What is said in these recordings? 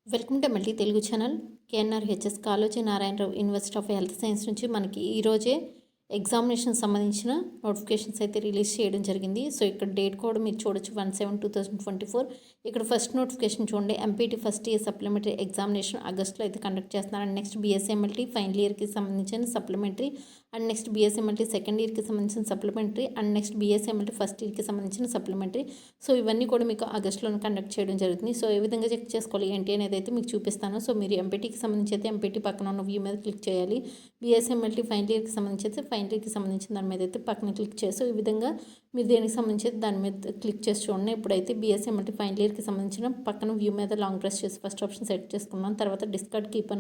Welcome to multi Telugu channel. KNR HS Kaloji Narayanarao university of health science నుంచి మనకి ఈరోజే examination సంబంధించిన నోటిఫికేషన్స్ అయితే రిలీజ్ చేయడం జరిగింది. సో ఇక్కడ డేట్ కూడా మీరు చూడొచ్చు 1/7/2024. ఇక్కడ ఫస్ట్ నోటిఫికేషన్ చూడండి, MPT first year supplementary examination ఆగస్టులో అయితే కండక్ట్ చేస్తున్నారు. అండ్ నెక్స్ట్ బీఎస్ఎంఎల్టీ ఫైనల్ ఇయర్కి సంబంధించిన supplementary, and next BSMLT second ఇయర్కి సంబంధించిన supplementary, and next BSMLT first ఇయర్కి సంబంధించిన సప్లిమెంటరీ. సో ఇవన్నీ కూడా మీకు ఆగస్టులో కండక్ట్ చేయడం జరుగుతుంది. సో ఏ విధంగా చెక్ చేసుకోవాలి ఏంటి అనేది అయితే మీకు చూపిస్తాను. సో మీరు ఎంపీటీకి సంబంధించి అయితే ఎంపీటీ పక్కన ఉన్న వ్యూ మీద క్లిక్ చేయాలి. బీఎస్ఎంఎల్టీ ఫైనల్ ఇయర్కి సంబంధించి అయితే ఫైనల్ ఇయర్కి సంబంధించిన దాని మీద అయితే పక్కన క్లిక్ చేసి ఈ విధంగా మీరు దేనికి సంబంధించి దాని మీద క్లిక్ చేసి చూడండి. ఇప్పుడైతే బీఎస్ఎంఎల్టీ ఫైనల్ ఇయర్కి సంబంధించిన పక్కన వ్యూ మీద లాంగ్ ప్రెస్ చేసి ఫస్ట్ ఆప్షన్ సెట్ చేసుకున్నాను. తర్వాత డిస్కార్డ్ కీప్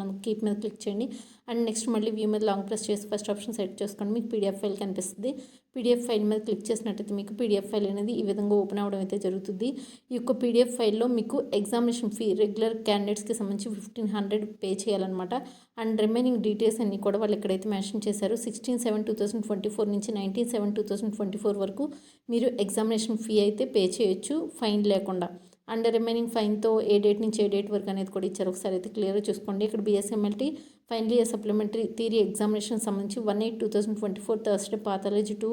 మీద క్లిక్ చేయండి. అండ్ నెక్స్ట్ మళ్ళీ వ్యూ మీద లాంగ్ ప్రెస్ చేసి ఫస్ట్ ఆప్షన్ సెట్ చేసుకోండి. మీకు పీడిఎఫ్ ఫైల్ కనిపిస్తుంది. పీడిఎఫ్ ఫైల్ మీద క్లిక్ చేసినట్టయితే మీకు పీడిఎఫ్ ఫైల్ అనేది ఈ విధంగా ఓపెన్ అవ్వడం అయితే జరుగుతుంది. ఈ యొక్క పీడిఎఫ్ ఫైల్లో మీకు ఎగ్జామినేషన్ ఫీ రెగ్యులర్ క్యాండిడేట్స్కి సంబంధించి 1500 పే చేయాలన్నమాట. అండ్ రిమైనింగ్ డీటెయిల్స్ అన్ని కూడా వాళ్ళు ఎక్కడైతే మెన్షన్ చేశారో 16/7/2024 నుంచి 19/7/2024 వరకు మీరు ఎగ్జామినేషన్ ఫీ అయితే పే చేయొచ్చు ఫైన్ లేకుండా. అండ్ రిమైనింగ్ ఫైన్తో ఏ డేట్ నుంచి ఏ డేట్ వరకు అనేది కూడా ఇచ్చారు. ఒకసారి అయితే క్లియర్గా చూసుకోండి. ఇక్కడ BSMLT final year supplementary theory examination సంబంధించి 1/8/2024 Thursday pathology 2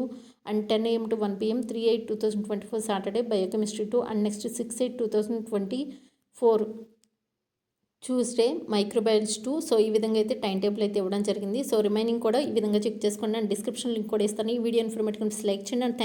and 10 AM to 1 PM, 3/8/2024 Saturday biochemistry 2 and next 6/8/2024 Tuesday microbiology 2. So ఈ విధంగా అయితే టైం టేబుల్ అయితే ఇవ్వడం జరిగింది. సో రిమైనింగ్ కూడా ఈ విధంగా చెక్ చేసుకోండి. అండ్ డిస్క్రిప్షన్ లింక్ కూడా ఇస్తాను. ఈ వీడియో ఇన్ఫర్మేటివ్ లైక్ చేయండి. అండ్